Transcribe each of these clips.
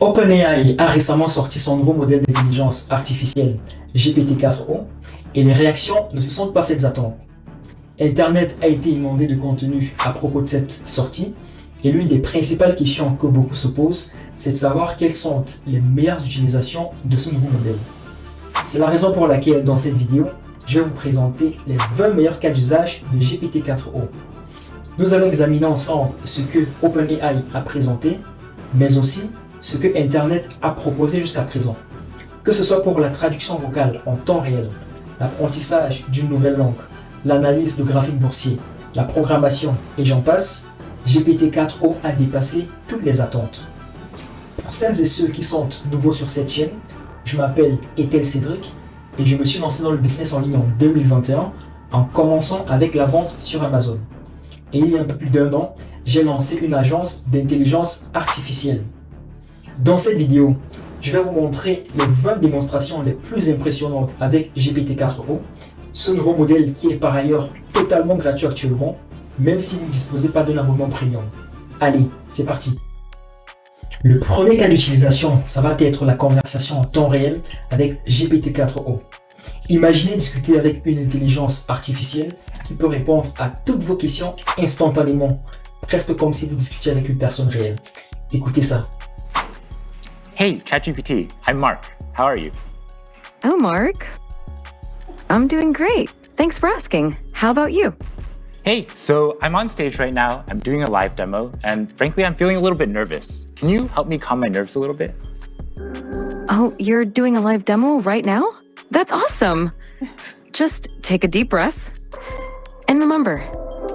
OpenAI a récemment sorti son nouveau modèle d'intelligence artificielle GPT-4o et les réactions ne se sont pas faites attendre. Internet a été inondé de contenu à propos de cette sortie et l'une des principales questions que beaucoup se posent, c'est de savoir quelles sont les meilleures utilisations de ce nouveau modèle. C'est la raison pour laquelle dans cette vidéo, je vais vous présenter les 20 meilleurs cas d'usage de GPT-4o. Nous allons examiner ensemble ce que OpenAI a présenté, mais aussi ce que Internet a proposé jusqu'à présent. Que ce soit pour la traduction vocale en temps réel, l'apprentissage d'une nouvelle langue, l'analyse de graphiques boursiers, la programmation et j'en passe, GPT-4o a dépassé toutes les attentes. Pour celles et ceux qui sont nouveaux sur cette chaîne, je m'appelle Ethel Cédric et je me suis lancé dans le business en ligne en 2021 en commençant avec la vente sur Amazon. Et il y a un peu plus d'1 an, j'ai lancé une agence d'intelligence artificielle. Dans cette vidéo, je vais vous montrer les 20 démonstrations les plus impressionnantes avec GPT-4o, ce nouveau modèle qui est par ailleurs totalement gratuit actuellement, même si vous ne disposez pas d'un abonnement premium. Allez, c'est parti. Le premier cas d'utilisation, ça va être la conversation en temps réel avec GPT-4o. Imaginez discuter avec une intelligence artificielle qui peut répondre à toutes vos questions instantanément, presque comme si vous discutiez avec une personne réelle. Écoutez ça. Hey, ChatGPT, I'm Mark. How are you? Oh, Mark. I'm doing great. Thanks for asking. How about you? Hey, so I'm on stage right now. I'm doing a live demo, and frankly, I'm feeling a little bit nervous. Can you help me calm my nerves a little bit? Oh, you're doing a live demo right now? That's awesome. Just take a deep breath. And remember,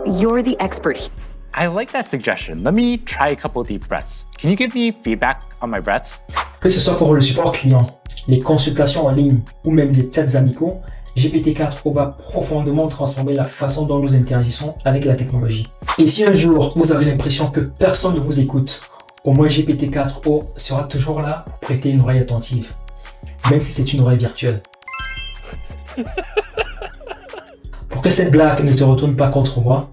you're the expert here. I like that suggestion. Let me try a couple deep breaths. Can you give me feedback on my breaths? Que ce soit pour le support client, les consultations en ligne ou même des chats amicaux, GPT-4o va profondément transformer la façon dont nous interagissons avec la technologie. Et si un jour vous avez l'impression que personne ne vous écoute, au moins GPT-4o sera toujours là pour prêter une oreille attentive, même si c'est une oreille virtuelle. Pour que cette blague ne se retourne pas contre moi,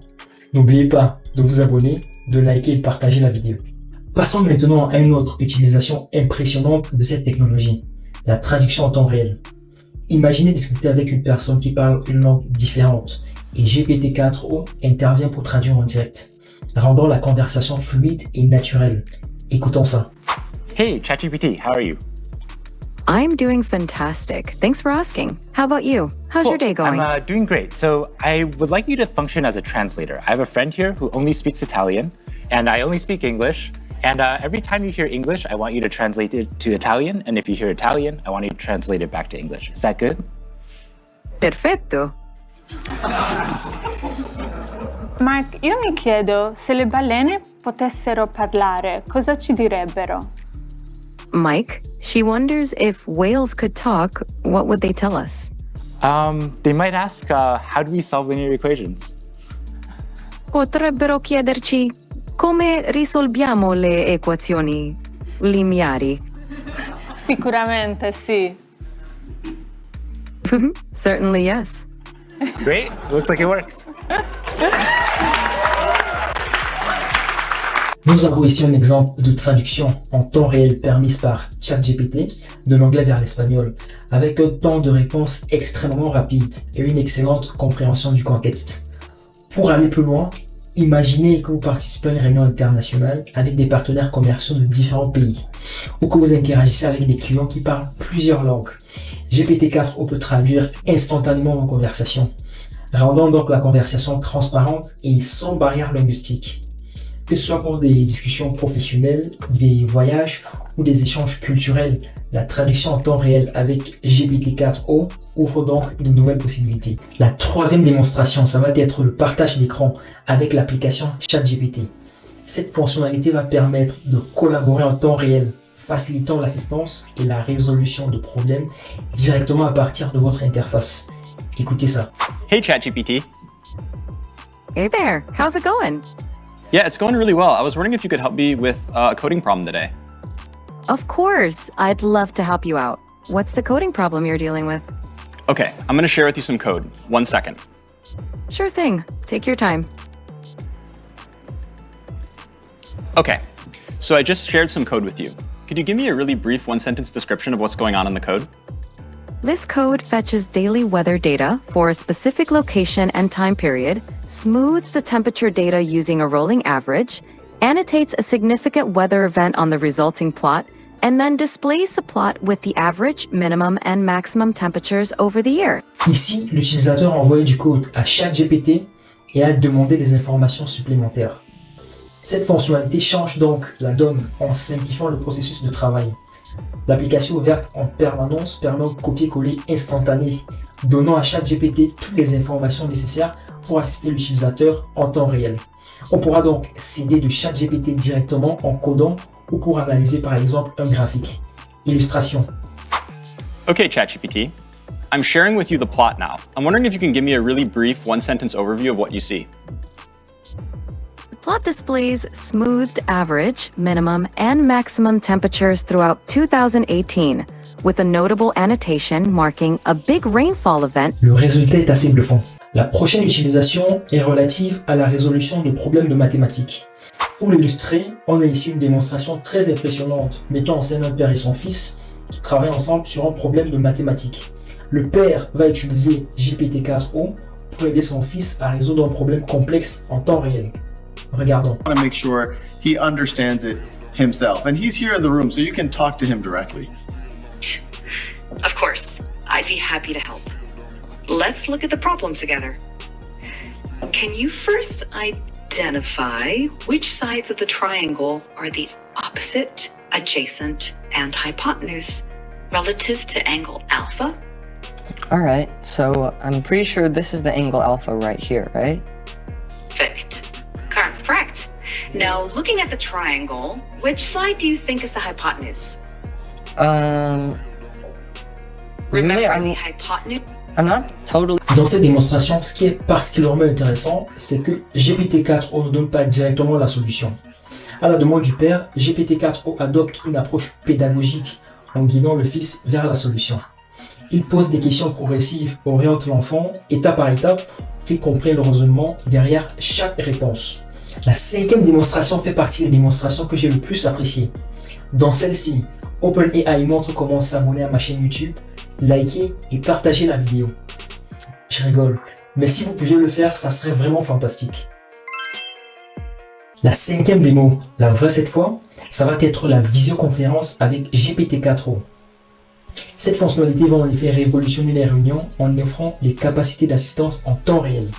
n'oubliez pas de vous abonner, de liker et de partager la vidéo. Passons maintenant à une autre utilisation impressionnante de cette technologie, la traduction en temps réel. Imaginez discuter avec une personne qui parle une langue différente et GPT-4o intervient pour traduire en direct, rendant la conversation fluide et naturelle. Écoutons ça. Hey, ChatGPT, how are you? I'm doing fantastic. Thanks for asking. How about you? How's your day going? I'm doing great. So I would like you to function as a translator. I have a friend here who only speaks Italian, and I only speak English. And every time you hear English, I want you to translate it to Italian. And if you hear Italian, I want you to translate it back to English. Is that good? Perfetto. Mark, io mi chiedo, se le balene potessero parlare, cosa ci direbbero? Mike, she wonders if whales could talk, what would they tell us? They might ask, how do we solve linear equations? Potrebbero chiederci come risolviamo le equazioni lineari. Sicuramente sì. Certainly yes. Great, looks like it works. Nous avons ici un exemple de traduction en temps réel permise par ChatGPT de l'anglais vers l'espagnol, avec un temps de réponse extrêmement rapide et une excellente compréhension du contexte. Pour aller plus loin, imaginez que vous participez à une réunion internationale avec des partenaires commerciaux de différents pays, ou que vous interagissez avec des clients qui parlent plusieurs langues. GPT-4o peut traduire instantanément vos conversations, rendant donc la conversation transparente et sans barrière linguistique. Que ce soit pour des discussions professionnelles, des voyages ou des échanges culturels, la traduction en temps réel avec GPT-4o ouvre donc de nouvelles possibilités. La troisième démonstration, ça va être le partage d'écran avec l'application ChatGPT. Cette fonctionnalité va permettre de collaborer en temps réel, facilitant l'assistance et la résolution de problèmes directement à partir de votre interface. Écoutez ça. Hey ChatGPT. Hey there, how's it going? Yeah, it's going really well. I was wondering if you could help me with a coding problem today. Of course, I'd love to help you out. What's the coding problem you're dealing with? Okay, I'm going to share with you some code. 1 second. Sure thing. Take your time. Okay, so I just shared some code with you. could you give me a really brief one-sentence description of what's going on in the code? This code fetches daily weather data for a specific location and time period, smooths the temperature data using a rolling average, annotates a significant weather event on the resulting plot, and then displays the plot with the average, minimum, and maximum temperatures over the year. Ici, l'utilisateur a envoyé du code à ChatGPT et a demandé des informations supplémentaires. Cette fonctionnalité change donc la donne en simplifiant le processus de travail. L'application ouverte en permanence permet un copier-coller instantané, donnant à ChatGPT toutes les informations nécessaires pour assister l'utilisateur en temps réel. On pourra donc s'aider de ChatGPT directement en codant ou pour analyser par exemple un graphique. Illustration. Okay, ChatGPT. I'm sharing with you the plot now. I'm wondering if you can give me a really brief one-sentence overview of what you see. The plot displays smoothed average, minimum, and maximum temperatures throughout 2018, with a notable annotation marking a big rainfall event. Le résultat est assez bluffant. La prochaine utilisation est relative à la résolution de problèmes de mathématiques. Pour l'illustrer, on a ici une démonstration très impressionnante mettant en scène un père et son fils qui travaillent ensemble sur un problème de mathématiques. Le père va utiliser GPT-4o pour aider son fils à résoudre un problème complexe en temps réel. Regardons. I want to make sure he understands it himself. And he's here in the room, so you can talk to him directly. Of course, I'd be happy to help. Let's look at the problem together. Can you first identify which sides of the triangle are the opposite, adjacent, and hypotenuse relative to angle alpha? All right, so I'm pretty sure this is the angle alpha right here, right? Perfect. That's correct. Now, looking at the triangle, which side do you think is the hypotenuse? Remember the hypotenuse? I'm not totally... Dans cette démonstration, ce qui est particulièrement intéressant, c'est que GPT-4o ne donne pas directement la solution. À la demande du père, GPT-4o adopte une approche pédagogique en guidant le fils vers la solution. Il pose des questions progressives, oriente l'enfant étape par étape pour qu'il comprenne le raisonnement derrière chaque réponse. La cinquième démonstration fait partie des démonstrations que j'ai le plus appréciées. Dans celle-ci, OpenAI montre comment s'abonner à ma chaîne YouTube, liker et partager la vidéo. Je rigole, mais si vous pouviez le faire, ça serait vraiment fantastique. La cinquième démo, la vraie cette fois, ça va être la visioconférence avec GPT-4o. Cette fonctionnalité va en effet révolutionner les réunions en offrant des capacités d'assistance en temps réel,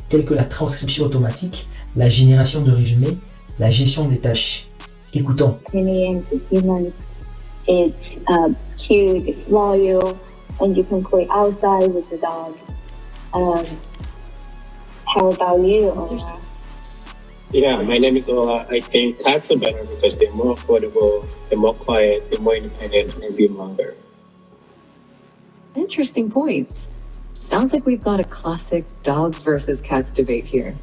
telles que la transcription automatique, la génération de résumés, la gestion des tâches. Écoutons. To humans, it's cute, it's loyal, and you can play outside with the dog. How about you, Ola? Yeah, my name is Ola. I think cats are better because they're more affordable, they're more quiet, they're more independent, and they live longer. Interesting points. Sounds like we've got a classic dogs versus cats debate here.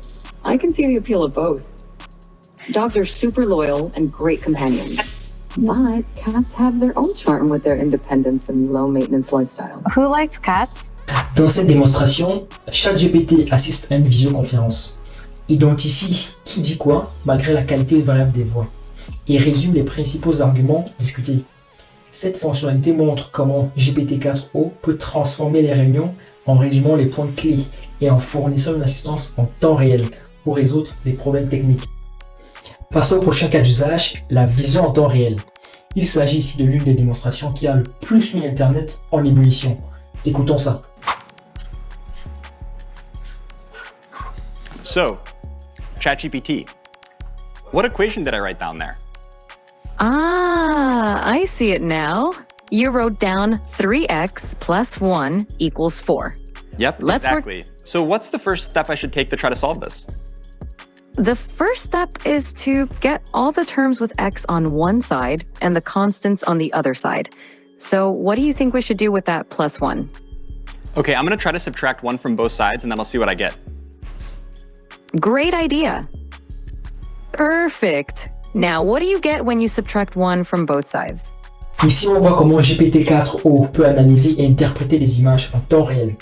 I can see the appeal of both. Dogs are super loyal and great companions. But cats have their own charm with their independence and low-maintenance lifestyle. Who likes cats? Dans cette démonstration, ChatGPT assiste à une visioconférence, identifie qui dit quoi malgré la qualité variable des voix et résume les principaux arguments discutés. Cette fonctionnalité montre comment GPT-4o peut transformer les réunions en résumant les points clés et en fournissant une assistance en temps réel pour résoudre des problèmes techniques. Passons au prochain cas d'usage, la vision en temps réel. Il s'agit ici de l'une des démonstrations qui a le plus mis Internet en ébullition. Écoutons ça. So, ChatGPT, what equation did I write down there? Ah, I see it now. You wrote down 3x plus 1 equals 4. Yep, exactly. So what's the first step I should take to try to solve this? The first step is to get all the terms with x on one side and the constants on the other side. So what do you think we should do with that plus 1? Okay, I'm going to try to subtract 1 from both sides and then I'll see what I get. Great idea. Perfect. Now, what do you get when you subtract 1 from both sides? Ici, on voit comment GPT-4o peut analyser et interpréter les images en temps réel.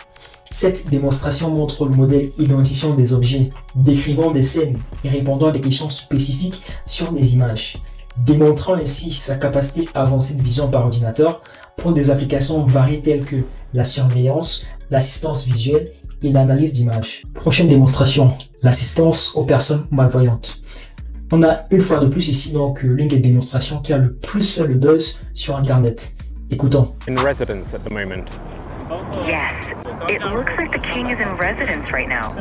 Cette démonstration montre le modèle identifiant des objets, décrivant des scènes et répondant à des questions spécifiques sur des images. démontrant ainsi sa capacité avancée de vision par ordinateur pour des applications variées telles que la surveillance, l'assistance visuelle et l'analyse d'images. Prochaine démonstration, l'assistance aux personnes malvoyantes. On a une fois de plus ici donc l'une des démonstrations qui a le plus fait le buzz sur Internet. Écoutons. In residence at the moment. Yes, it looks like the king is in residence right now.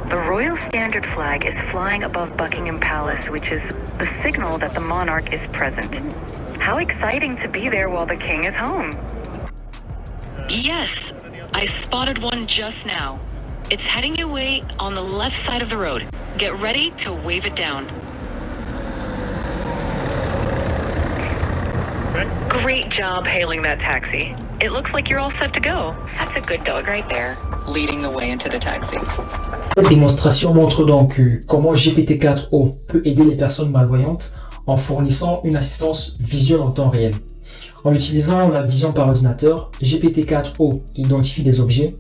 The Royal Standard flag is flying above Buckingham Palace, which is a signal that the monarch is present. How exciting to be there while the king is home. Yes, I spotted one just now. It's heading away on the left side of the road. Get ready to wave it down. Great job hailing that taxi. It looks like you're all set to go. That's a good dog right there, leading the way into the taxi. Cette démonstration montre donc comment GPT-4o peut aider les personnes malvoyantes en fournissant une assistance visuelle en temps réel. En utilisant la vision par ordinateur, GPT-4o identifie des objets,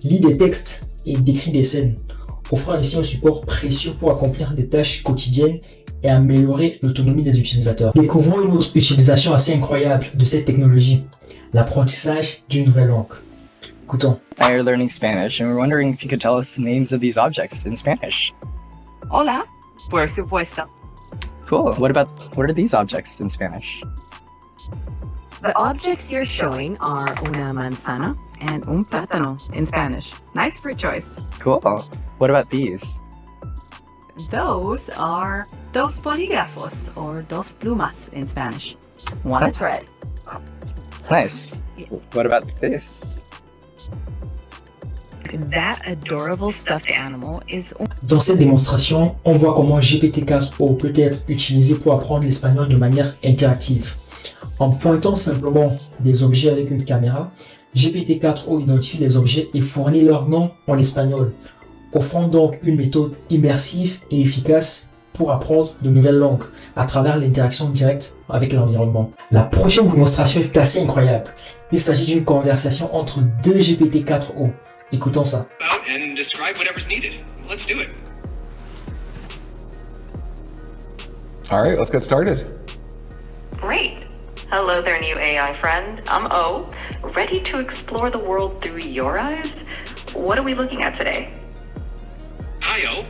lit des textes et décrit des scènes, offrant ainsi un support précieux pour accomplir des tâches quotidiennes et améliorer l'autonomie des utilisateurs. Découvrons une autre utilisation assez incroyable de cette technologie, l'apprentissage d'une nouvelle langue. Écoutons. We're learning Spanish and we're wondering if you could tell us the names of these objects in Spanish. Hola, por supuesto. Cool. What are these objects in Spanish? The objects you're showing are una manzana and un plátano in Spanish. Nice fruit choice. Cool. What about these? Those are dos bolígrafos or dos plumas in Spanish. One is red. Nice. What about this? That adorable stuffed animal is... Dans cette démonstration, on voit comment GPT-4o peut être utilisé pour apprendre l'espagnol de manière interactive. En pointant simplement des objets avec une caméra, GPT-4o identifie les objets et fournit leur nom en espagnol, offrant donc une méthode immersive et efficace pour apprendre de nouvelles langues à travers l'interaction directe avec l'environnement. La prochaine démonstration est assez incroyable. Il s'agit d'une conversation entre deux GPT-4o. Écoutons ça. And describe whatever's needed. Let's do it. All right, let's get started. Great. Hello there, new AI friend. I'm O, ready to explore the world through your eyes. What are we looking at today? Hi, O.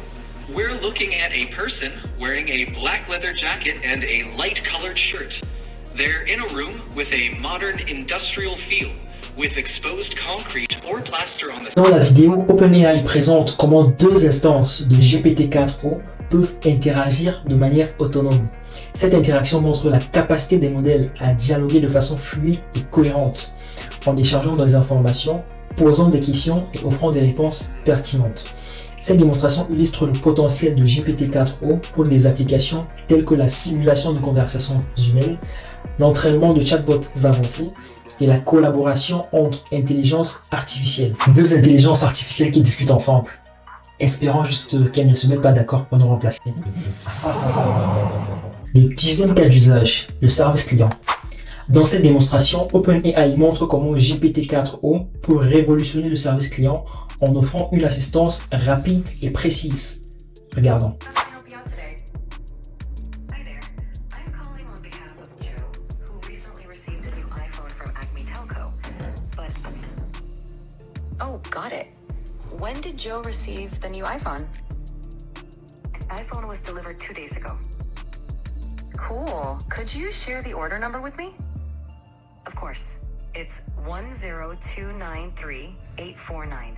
We're looking at a person wearing a black leather jacket and a light-colored shirt. They're in a room with a modern industrial feel, with exposed concrete or plaster on the... Dans la vidéo, OpenAI présente comment deux instances de GPT-4o peuvent interagir de manière autonome. Cette interaction montre la capacité des modèles à dialoguer de façon fluide et cohérente, en déchargeant des informations, posant des questions et offrant des réponses pertinentes. Cette démonstration illustre le potentiel de GPT-4o pour des applications telles que la simulation de conversations humaines, l'entraînement de chatbots avancés et la collaboration entre intelligences artificielles. Deux intelligences artificielles qui discutent ensemble. Espérons juste qu'elles ne se mettent pas d'accord pour nous remplacer. Le 10e cas d'usage, le service client. Dans cette démonstration, OpenAI montre comment GPT-4o peut révolutionner le service client en offrant une assistance rapide et précise. Regardons. Oh, got it. When did Joe receive the new iPhone? iPhone was delivered 2 days ago. Cool. Could you share the order number with me? Of course. It's 10293-849.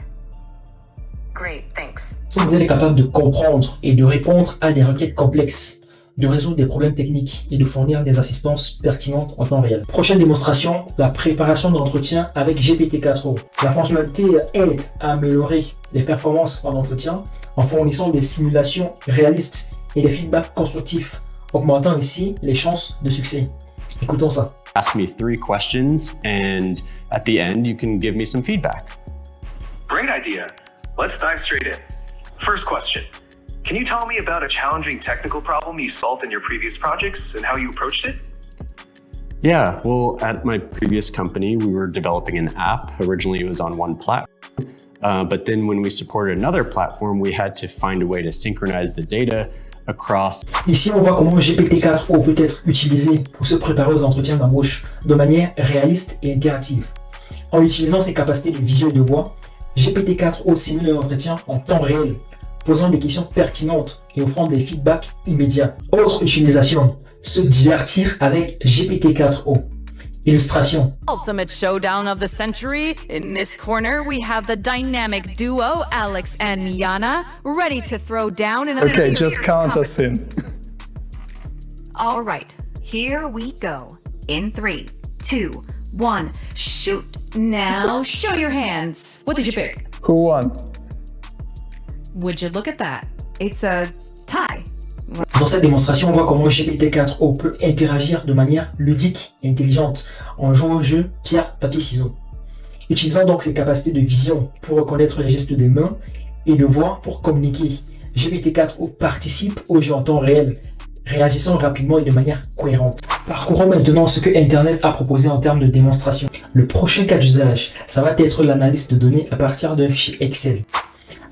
Great, thanks. Ce modèle est capable de comprendre et de répondre à des requêtes complexes, de résoudre des problèmes techniques et de fournir des assistances pertinentes en temps réel. Prochaine démonstration, la préparation d'entretien avec GPT-4o. La fonctionnalité aide à améliorer les performances en entretien en fournissant des simulations réalistes et des feedbacks constructifs, augmentant ainsi les chances de succès. Écoutons ça. Ask me 3 questions and at the end you can give me some feedback. Great idea. Let's dive straight in. First question. Can you tell me about a challenging technical problem you solved in your previous projects and how you approached it? Yeah, well, at my previous company, we were developing an app. Originally, it was on one platform. But then when we supported another platform, we had to find a way to synchronize the data across. Ici, on voit comment GPT-4o peut être utilisé pour se préparer aux entretiens d'embauche de manière réaliste et interactive. En utilisant ses capacités de vision et de voix, GPT-4o simule un entretien en temps réel, posant des questions pertinentes et offrant des feedbacks immédiats. Autre utilisation, se divertir avec GPT-4o. Illustration. Ultimate showdown of the century. In this corner, we have the dynamic duo, Alex and Miana, ready to throw down in a Okay, just count us in. All right, here we go. In 3, 2, 1, shoot. Now, show your hands. What did you pick? Who won? Would you look at that? It's a tie. Dans cette démonstration, on voit comment GPT-4o peut interagir de manière ludique et intelligente en jouant au jeu pierre, papier, ciseaux. Utilisant donc ses capacités de vision pour reconnaître les gestes des mains et de voix pour communiquer, GPT-4o participe au jeu en temps réel, réagissant rapidement et de manière cohérente. Parcourons maintenant ce que Internet a proposé en termes de démonstration. Le prochain cas d'usage, ça va être l'analyse de données à partir d'un fichier Excel.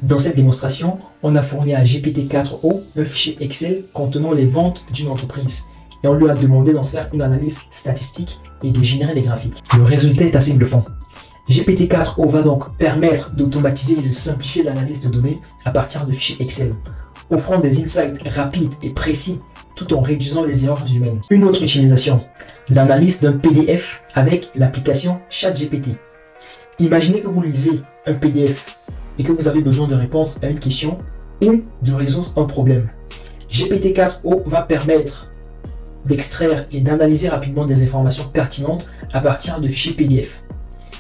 Dans cette démonstration, on a fourni à GPT-4o un fichier Excel contenant les ventes d'une entreprise et on lui a demandé d'en faire une analyse statistique et de générer des graphiques. Le résultat est assez bluffant. GPT-4o va donc permettre d'automatiser et de simplifier l'analyse de données à partir de fichiers Excel, offrant des insights rapides et précis tout en réduisant les erreurs humaines. Une autre utilisation, l'analyse d'un PDF avec l'application ChatGPT. Imaginez que vous lisez un PDF et que vous avez besoin de répondre à une question ou de résoudre un problème. GPT-4o va permettre d'extraire et d'analyser rapidement des informations pertinentes à partir de fichiers PDF,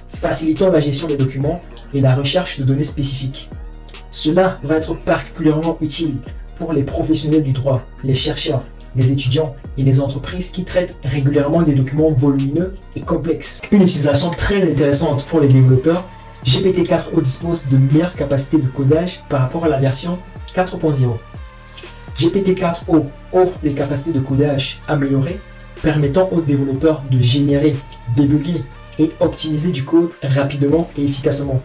facilitant la gestion des documents et la recherche de données spécifiques. Cela va être particulièrement utile pour les professionnels du droit, les chercheurs, les étudiants et les entreprises qui traitent régulièrement des documents volumineux et complexes. Une utilisation très intéressante pour les développeurs, GPT-4o dispose de meilleures capacités de codage par rapport à la version 4.0. GPT-4o offre des capacités de codage améliorées, permettant aux développeurs de générer, débugger et optimiser du code rapidement et efficacement.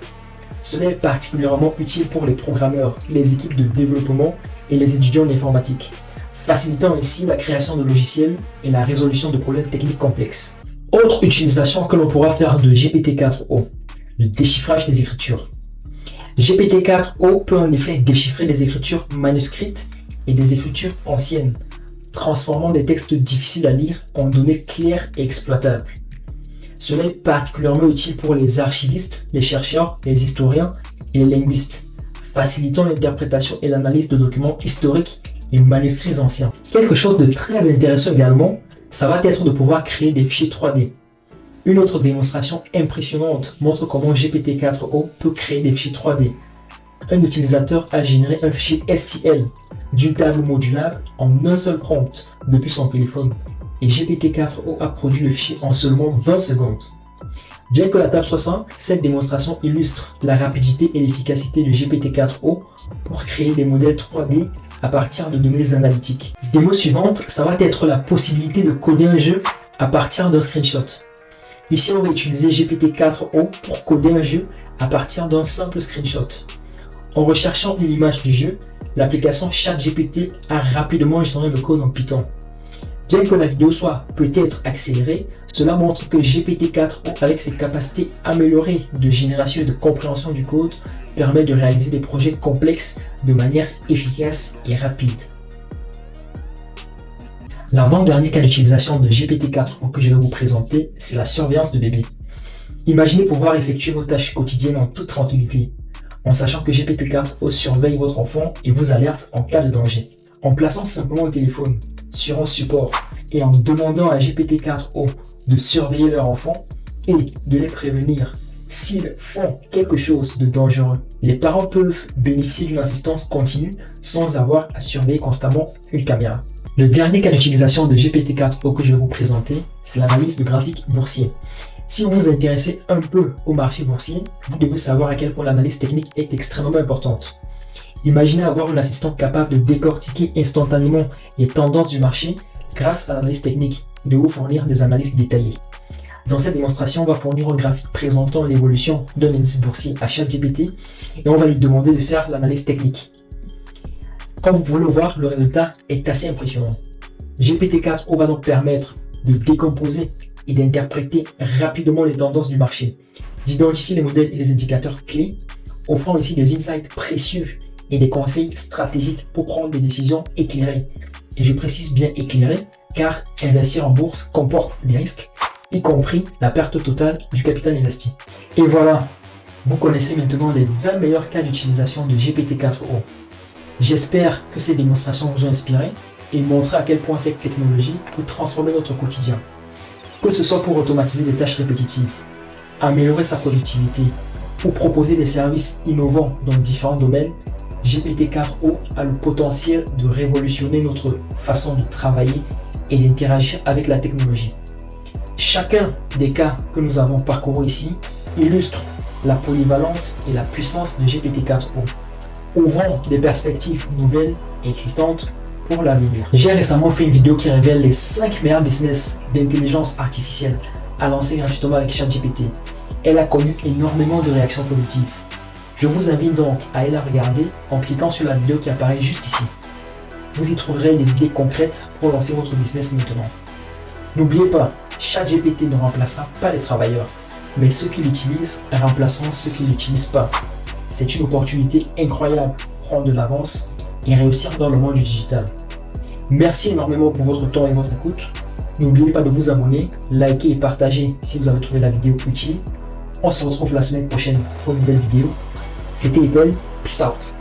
Cela est particulièrement utile pour les programmeurs, les équipes de développement et les étudiants d'informatique, facilitant ainsi la création de logiciels et la résolution de problèmes techniques complexes. Autre utilisation que l'on pourra faire de GPT-4o, le déchiffrage des écritures. GPT-4o peut en effet déchiffrer des écritures manuscrites et des écritures anciennes, transformant des textes difficiles à lire en données claires et exploitables. Cela est particulièrement utile pour les archivistes, les chercheurs, les historiens et les linguistes, facilitant l'interprétation et l'analyse de documents historiques et manuscrits anciens. Quelque chose de très intéressant également, ça va être de pouvoir créer des fichiers 3D. Une autre démonstration impressionnante montre comment GPT-4o peut créer des fichiers 3D. Un utilisateur a généré un fichier STL d'une table modulable en un seul prompt depuis son téléphone et GPT-4o a produit le fichier en seulement 20 secondes. Bien que la table soit simple, cette démonstration illustre la rapidité et l'efficacité de GPT-4o pour créer des modèles 3D à partir de données analytiques. Démo suivante, ça va être la possibilité de coder un jeu à partir d'un screenshot. Ici, on va utiliser GPT-4o pour coder un jeu à partir d'un simple screenshot. En recherchant une image du jeu, l'application ChatGPT a rapidement généré le code en Python. Bien que la vidéo soit peut-être accélérée, cela montre que GPT-4o, avec ses capacités améliorées de génération et de compréhension du code, permet de réaliser des projets complexes de manière efficace et rapide. L'avant-dernier cas d'utilisation de GPT-4o que je vais vous présenter, c'est la surveillance de bébés. Imaginez pouvoir effectuer vos tâches quotidiennes en toute tranquillité, en sachant que GPT-4o surveille votre enfant et vous alerte en cas de danger. En plaçant simplement le téléphone sur un support et en demandant à GPT-4o de surveiller leur enfant et de les prévenir s'ils font quelque chose de dangereux, les parents peuvent bénéficier d'une assistance continue sans avoir à surveiller constamment une caméra. Le dernier cas d'utilisation de GPT-4o que je vais vous présenter, c'est l'analyse de graphiques boursiers. Si vous vous intéressez un peu au marché boursier, vous devez savoir à quel point l'analyse technique est extrêmement importante. Imaginez avoir un assistant capable de décortiquer instantanément les tendances du marché grâce à l'analyse technique et de vous fournir des analyses détaillées. Dans cette démonstration, on va fournir un graphique présentant l'évolution d'un indice boursier à ChatGPT et on va lui demander de faire l'analyse technique. Comme vous pouvez le voir, le résultat est assez impressionnant. GPT-4o va donc permettre de décomposer et d'interpréter rapidement les tendances du marché, d'identifier les modèles et les indicateurs clés, offrant ici des insights précieux et des conseils stratégiques pour prendre des décisions éclairées. Et je précise bien éclairées, car investir en bourse comporte des risques, y compris la perte totale du capital investi. Et voilà, vous connaissez maintenant les 20 meilleurs cas d'utilisation de GPT-4o. J'espère que ces démonstrations vous ont inspiré et montré à quel point cette technologie peut transformer notre quotidien. Que ce soit pour automatiser des tâches répétitives, améliorer sa productivité ou proposer des services innovants dans différents domaines, GPT-4o a le potentiel de révolutionner notre façon de travailler et d'interagir avec la technologie. Chacun des cas que nous avons parcourus ici illustre la polyvalence et la puissance de GPT-4o, ouvrant des perspectives nouvelles et existantes pour l'avenir. J'ai récemment fait une vidéo qui révèle les 5 meilleurs business d'intelligence artificielle à lancer gratuitement avec ChatGPT. Elle a connu énormément de réactions positives. Je vous invite donc à aller la regarder en cliquant sur la vidéo qui apparaît juste ici. Vous y trouverez des idées concrètes pour lancer votre business maintenant. N'oubliez pas, ChatGPT ne remplacera pas les travailleurs, mais ceux qui l'utilisent remplaceront ceux qui ne l'utilisent pas. C'est une opportunité incroyable pour prendre de l'avance et réussir dans le monde du digital. Merci énormément pour votre temps et votre écoute. N'oubliez pas de vous abonner, liker et partager si vous avez trouvé la vidéo utile. On se retrouve la semaine prochaine pour une nouvelle vidéo. C'était Ethel, peace out.